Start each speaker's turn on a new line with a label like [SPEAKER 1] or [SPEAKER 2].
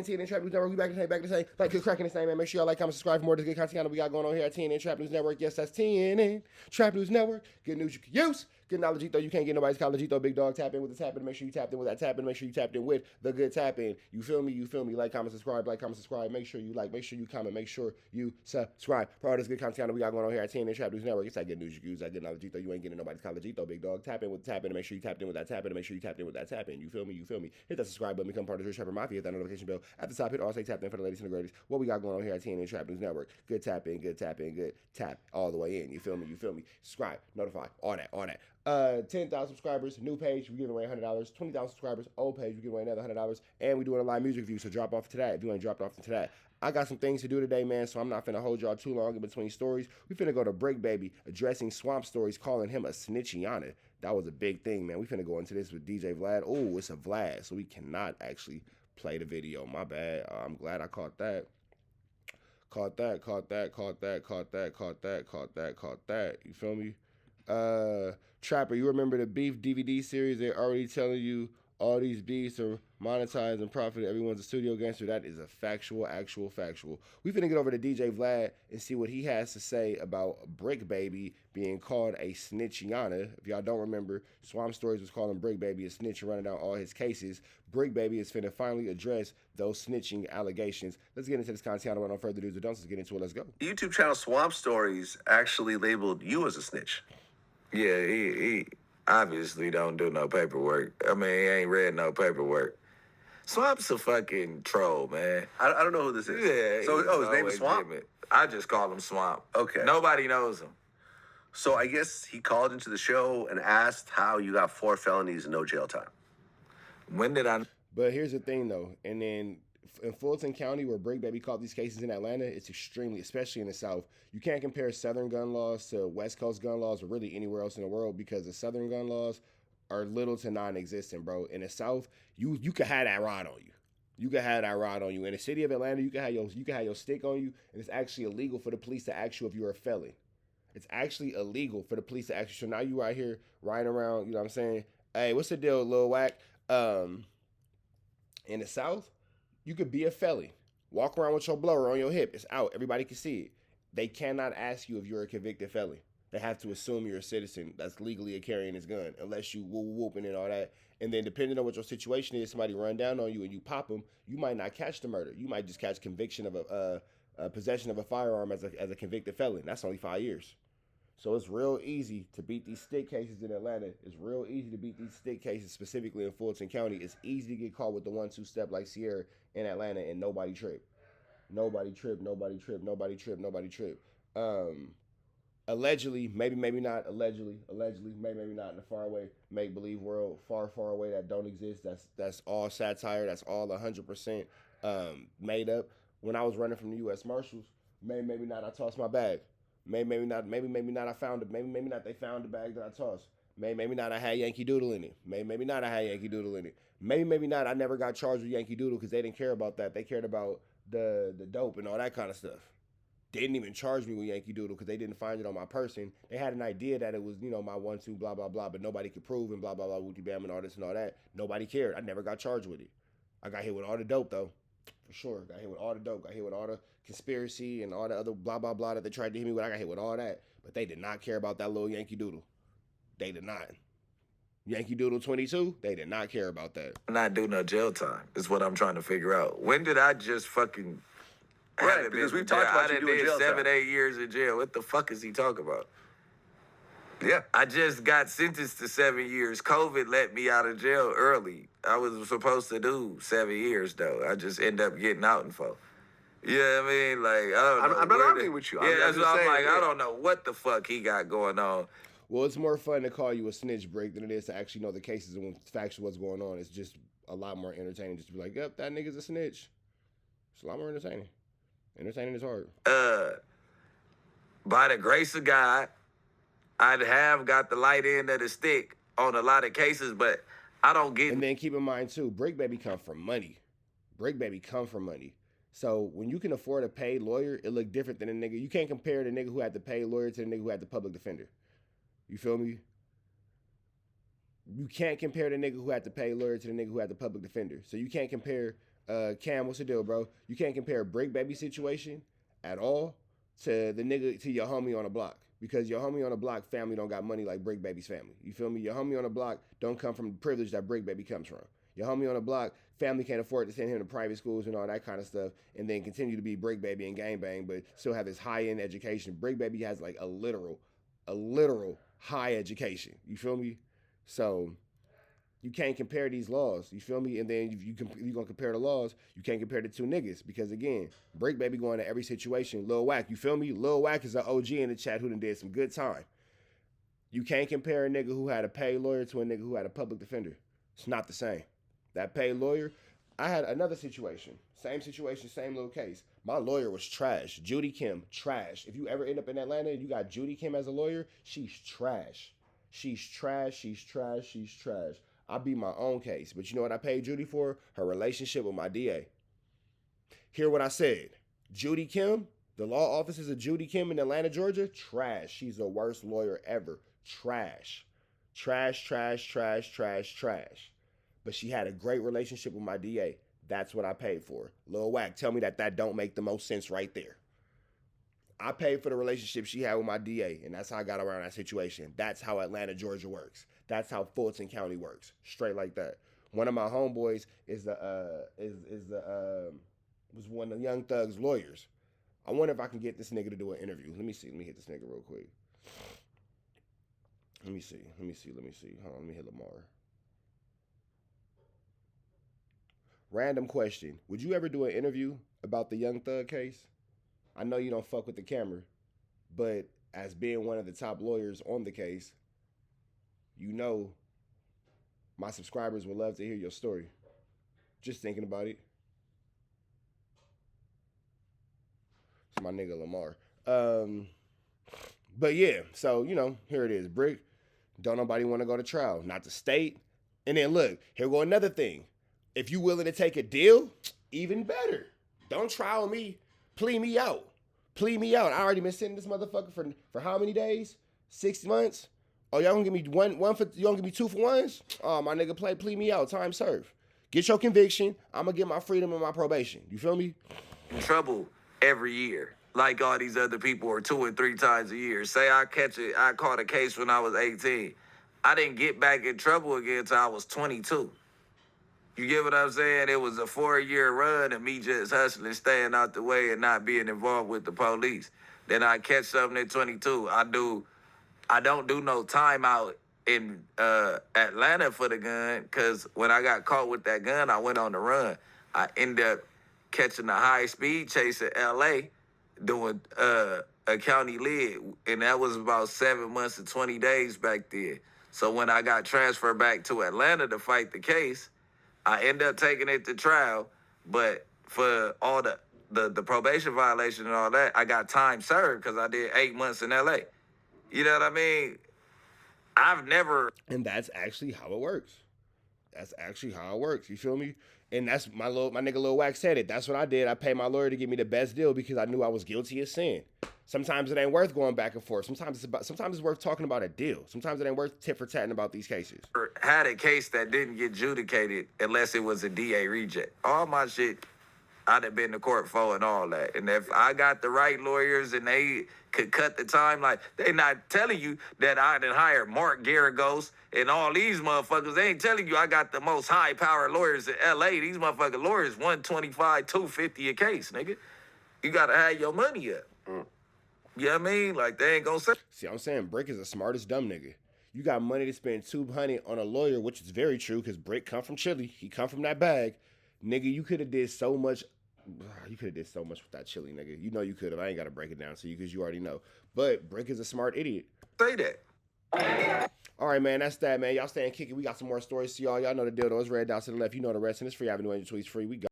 [SPEAKER 1] TNN Trap News Network. We back to say, like, cracking this name, man. Make sure y'all like, comment, subscribe for more of the good content we got going on here at TNN Trap News Network. Yes, that's TNN Trap News Network. Good news you can use. Good knowledge, though. You can't get nobody's college, though. Big dog, tap in with the tapping. Make sure you tapped in with that tapping. Make sure you tapped in with the good tapping. You feel me? You feel me? Like, comment, subscribe. Like, comment, subscribe. Make sure you like. Make sure you comment. Make sure you subscribe for all this good content we got going on here at TNN Trap News Network. It's that good news you can use. That good knowledge, though. You ain't getting nobody's college, though. Big dog, tap in with the tapping. Make sure you tapped in with that tapping. Make sure you tapped in with that tapping. You feel me? You feel me? Hit that subscribe button. Become part of the Trapper Mafia. Hit that notification bell at the top. Hit also tapped in for the latest and the greatest. What we got going on here at TNN Trap News Network. Good tap in, good tap in, good tap all the way in. You feel me? You feel me? Subscribe, notify, all that, all that. 10,000 subscribers, new page, we're giving away $100. 20,000 subscribers, old page, we're giving away another $100. And we're doing a live music review, so drop off to that if you ain't dropped off to that. I got some things to do today, man, so I'm not finna hold y'all too long in between stories. We finna go to Bricc, baby, addressing Swamp Stories, calling him a snitchiana. That was a big thing, man. We finna go into this with DJ Vlad. Oh, it's a Vlad, so we cannot actually play the video. My bad. I'm glad I caught that. Caught that. You feel me? Trapper, you remember the Beef DVD series? They're already telling you all these beefs are monetized and profit. Everyone's a studio gangster. That is a actual factual. We finna get over to DJ Vlad and see what he has to say about Bricc Baby being called a snitchiana. If y'all don't remember, Swamp Stories was calling Bricc Baby a snitch and running down all his cases. Bricc Baby is finna finally address those snitching allegations. Let's get into this content. Without no further ado, let's get into it. Let's go.
[SPEAKER 2] YouTube channel Swamp Stories actually labeled you as a snitch.
[SPEAKER 3] Yeah, he obviously don't do no paperwork. I mean, he ain't read no paperwork. Swamp's a fucking troll, man.
[SPEAKER 2] I don't know who this is.
[SPEAKER 3] Yeah.
[SPEAKER 2] So, his name is Swamp?
[SPEAKER 3] I just call him Swamp.
[SPEAKER 2] Okay.
[SPEAKER 3] Nobody knows him.
[SPEAKER 2] So I guess he called into the show and asked how you got 4 felonies and no jail time.
[SPEAKER 3] When did I...
[SPEAKER 1] But here's the thing, though. And then in Fulton County, where Bricc Baby caught these cases in Atlanta, it's extremely, especially in the South. You can't compare Southern gun laws to West Coast gun laws or really anywhere else in the world because the Southern gun laws are little to non-existent, bro. In the South, you could have that rod on you. You could have that rod on you. In the city of Atlanta, you could have your stick on you, and it's actually illegal for the police to ask you if you're a felon. It's actually illegal for the police to ask you. So now you right here riding around, you know what I'm saying? Hey, what's the deal, Lil WACK? In the South, you could be a felon. Walk around with your blower on your hip. It's out. Everybody can see it. They cannot ask you if you're a convicted felon. They have to assume you're a citizen that's legally carrying his gun, unless you whooping and all that. And then depending on what your situation is, somebody run down on you and you pop them, you might not catch the murder. You might just catch conviction of a possession of a firearm as a convicted felon. That's only 5 years. So it's real easy to beat these stick cases in Atlanta. It's real easy to beat these stick cases, specifically in Fulton County. It's easy to get caught with the 1-2 step like Sierra in Atlanta and nobody trip. Nobody trip. Allegedly, maybe not. Allegedly, maybe not in the faraway make-believe world, far away that don't exist. That's all satire. That's all 100% made up. When I was running from the U.S. Marshals, maybe not. I tossed my bag. Maybe not. I found it. Maybe not. They found the bag that I tossed. Maybe not. I had Yankee Doodle in it. Maybe not. I had Yankee Doodle in it. Maybe not. I never got charged with Yankee Doodle because they didn't care about that. They cared about the dope and all that kind of stuff. They didn't even charge me with Yankee Doodle because they didn't find it on my person. They had an idea that it was, my 1-2, blah, blah, blah, but nobody could prove and blah, blah, blah, wooty bam and all this and all that. Nobody cared. I never got charged with it. I got hit with all the dope, though. For sure. Got hit with all the dope. Got hit with all the conspiracy and all the other blah, blah, blah that they tried to hit me with. I got hit with all that. But they did not care about that little Yankee Doodle. They did not. Yankee Doodle 22, they did not care about that.
[SPEAKER 3] Not do no jail time is what I'm trying to figure out. When did I just fucking...
[SPEAKER 2] Right, because we've talked about you doing jail
[SPEAKER 3] 7, 8 years in jail. What the fuck is he talking about?
[SPEAKER 2] Yeah.
[SPEAKER 3] I just got sentenced to 7 years. COVID let me out of jail early. I was supposed to do 7 years, though. I just end up getting out in 4. You know what I mean? Like, I don't know.
[SPEAKER 2] I'm not arguing with you.
[SPEAKER 3] Yeah, that's what I'm like.
[SPEAKER 2] Yeah.
[SPEAKER 3] I don't know what the fuck he got going on.
[SPEAKER 1] Well, it's more fun to call you a snitch, Bricc, than it is to actually know the cases and factual what's going on. It's just a lot more entertaining just to be like, yep, that nigga's a snitch. It's a lot more entertaining. Entertaining is hard.
[SPEAKER 3] By the grace of God, I'd have got the light end of the stick on a lot of cases, but I don't get...
[SPEAKER 1] And then keep in mind, too, Bricc Baby come from money. Bricc Baby come from money. So when you can afford a paid lawyer, it look different than a nigga. You can't compare the nigga who had the paid lawyer to the nigga who had the public defender. You feel me? You can't compare the nigga who had the paid lawyer to the nigga who had the public defender. So you can't compare Cam, what's the deal, bro? You can't compare Bricc baby situation at all to the nigga to your homie on the block. Because your homie on the block family don't got money like Bricc baby's family. You feel me? Your homie on the block don't come from the privilege that Bricc baby comes from. Your homie on the block family can't afford to send him to private schools and all that kind of stuff, and then continue to be Bricc baby and gangbang, but still have this high end education. Bricc baby has like a literal high education. You feel me? So you can't compare these laws. You feel me? And then if you're going to compare the laws, you can't compare the two niggas. Because, again, Bricc baby going to every situation. Lil WACK, you feel me? Lil WACK is an OG in the chat who done did some good time. You can't compare a nigga who had a paid lawyer to a nigga who had a public defender. It's not the same. That paid lawyer, I had another situation. Same situation, same little case. My lawyer was trash. Judy Kim, trash. If you ever end up in Atlanta and you got Judy Kim as a lawyer, she's trash. She's trash, she's trash, she's trash. I beat my own case. But you know what I paid Judy for? Her relationship with my DA. Hear what I said. Judy Kim, the law offices of Judy Kim in Atlanta, Georgia, trash. She's the worst lawyer ever. Trash. Trash, trash, trash, trash, trash. But she had a great relationship with my DA. That's what I paid for. Lil WACK, tell me that don't make the most sense right there. I paid for the relationship she had with my DA, and that's how I got around that situation. That's how Atlanta, Georgia works. That's how Fulton County works. Straight like that. One of my homeboys was one of the Young Thug's lawyers. I wonder if I can get this nigga to do an interview. Let me see. Let me hit this nigga real quick. Let me see. Hold on, let me hit Lamar. Random question. Would you ever do an interview about the Young Thug case? I know you don't fuck with the camera, but as being one of the top lawyers on the case, you know my subscribers would love to hear your story. Just thinking about it. It's my nigga Lamar. But yeah, so, here it is. Bricc, don't nobody want to go to trial. Not the state. And then look, here go another thing. If you willing to take a deal, even better. Don't trial me. Plea me out. Plea me out. I already been sitting this motherfucker for how many days? 6 months? Oh, y'all gonna give me one for, you gonna give me 2 for ones? Oh, my nigga, plea me out. Time served. Get your conviction. I'm gonna get my freedom and my probation. You feel me?
[SPEAKER 3] Trouble every year, like all these other people, or 2 or 3 times a year. Say I caught a case when I was 18. I didn't get back in trouble again until I was 22. You get what I'm saying? It was a 4-year run of me just hustling, staying out the way, and not being involved with the police. Then I catch something at 22. I don't do no time out in Atlanta for the gun, because when I got caught with that gun, I went on the run. I ended up catching a high-speed chase in L.A., doing a county lid, and that was about 7 months and 20 days back then. So when I got transferred back to Atlanta to fight the case, I ended up taking it to trial, but for all the probation violation and all that, I got time served because I did 8 months in L.A. You know what I mean? I've never...
[SPEAKER 1] And that's actually how it works. That's actually how it works. You feel me? And that's my nigga Lil WACK said it. That's what I did. I paid my lawyer to give me the best deal because I knew I was guilty of sin. Sometimes it ain't worth going back and forth. Sometimes it's worth talking about a deal. Sometimes it ain't worth tit for tatting about these cases.
[SPEAKER 3] Had a case that didn't get adjudicated unless it was a DA reject. All my shit, I'd have been to court for and all that. And if I got the right lawyers and they could cut the time, like, they not telling you that I done hired Mark Garagos and all these motherfuckers. They ain't telling you I got the most high-powered lawyers in L.A. These motherfucking lawyers, 125, 250 a case, nigga. You gotta have your money up. You know what I mean? Like, they ain't gonna say.
[SPEAKER 1] See, I'm saying Bricc is the smartest dumb nigga. You got money to spend $200 on a lawyer, which is very true because Bricc come from Chile. He come from that bag. Nigga, you could have did so much. You could have did so much with that Chile, nigga. You know you could have. I ain't got to break it down to you because you already know. But Bricc is a smart idiot.
[SPEAKER 3] Say that.
[SPEAKER 1] All right, man. That's that, man. Y'all staying kicking. We got some more stories to y'all. Y'all know the deal, though. It's red dots to the left. You know the rest. And it's free. Avenue Angel Tweets free. We got